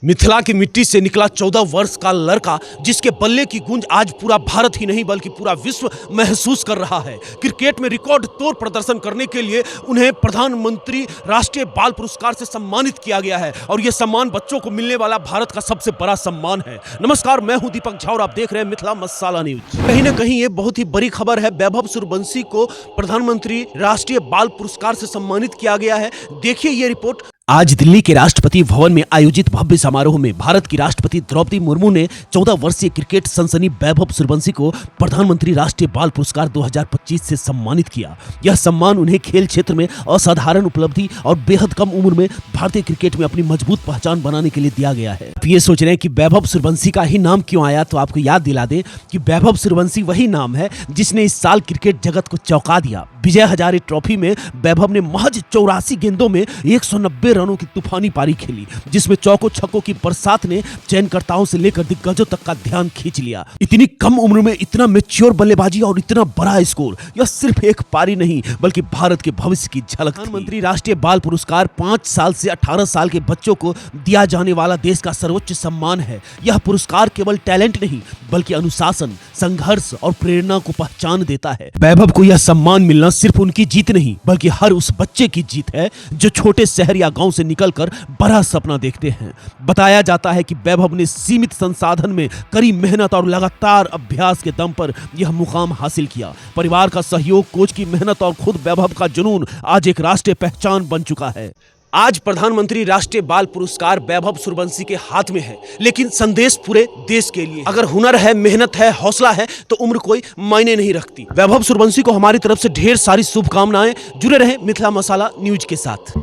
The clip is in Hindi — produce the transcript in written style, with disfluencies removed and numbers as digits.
मिथिला की मिट्टी से निकला 14 वर्ष का लड़का जिसके बल्ले की गूंज आज पूरा भारत ही नहीं बल्कि पूरा विश्व महसूस कर रहा है। क्रिकेट में रिकॉर्ड तोड़ प्रदर्शन करने के लिए उन्हें प्रधानमंत्री राष्ट्रीय बाल पुरस्कार से सम्मानित किया गया है और यह सम्मान बच्चों को मिलने वाला भारत का सबसे बड़ा सम्मान है। नमस्कार, मैं हूं दीपक झा और आप देख रहे हैं मिथिला मसाला न्यूज। कहीं ना कहीं ये बहुत ही बड़ी खबर है। वैभव सूर्यवंशी को प्रधानमंत्री राष्ट्रीय बाल पुरस्कार से सम्मानित किया गया है। देखिए ये रिपोर्ट। आज दिल्ली के राष्ट्रपति भवन में आयोजित भव्य समारोह में भारत की राष्ट्रपति द्रौपदी मुर्मू ने 14 वर्षीय क्रिकेट सनसनी वैभव सूर्यवंशी को प्रधानमंत्री राष्ट्रीय बाल पुरस्कार 2025 से सम्मानित किया। यह सम्मान उन्हें खेल क्षेत्र में असाधारण उपलब्धि और बेहद कम उम्र में भारतीय क्रिकेट में अपनी मजबूत पहचान बनाने के लिए दिया गया है। आप ये सोच रहे हैं कि वैभव सूर्यवंशी का ही नाम क्यों आया, तो आपको याद दिला दें कि वैभव सूर्यवंशी वही नाम है जिसने इस साल क्रिकेट जगत को चौंका दिया। विजय हजारे ट्रॉफी में वैभव ने महज 84 गेंदों में 190 रनों की तूफानी पारी खेली, जिसमें चौकों छक्कों की बरसात ने चयनकर्ताओं से लेकर दिग्गजों तक का ध्यान खींच लिया। इतनी कम उम्र में इतना मैच्योर बल्लेबाजी और इतना बड़ा स्कोर, यह सिर्फ एक पारी नहीं बल्कि भारत के भविष्य की झलक। प्रधानमंत्री राष्ट्रीय बाल पुरस्कार 5 साल से 18 साल के बच्चों को दिया जाने वाला देश का सर्वोच्च सम्मान है। यह पुरस्कार केवल टैलेंट नहीं बल्कि अनुशासन, संघर्ष और प्रेरणा को पहचान देता है। वैभव को यह सम्मान मिलना सिर्फ उनकी जीत नहीं बल्कि हर उस बच्चे की जीत है जो छोटे शहर या गांव से निकलकर बड़ा सपना देखते हैं। बताया जाता है कि वैभव ने सीमित संसाधन में कड़ी मेहनत और लगातार अभ्यास के दम पर यह मुकाम हासिल किया। परिवार का सहयोग, कोच की मेहनत और खुद वैभव का जुनून आज एक राष्ट्रीय पहचान बन चुका है। आज प्रधानमंत्री राष्ट्रीय बाल पुरस्कार वैभव सूर्यवंशी के हाथ में है, लेकिन संदेश पूरे देश के लिए। अगर हुनर है, मेहनत है, हौसला है तो उम्र कोई मायने नहीं रखती। वैभव सूर्यवंशी को हमारी तरफ से ढेर सारी शुभकामनाएं। जुड़े रहें मिथिला मसाला न्यूज के साथ।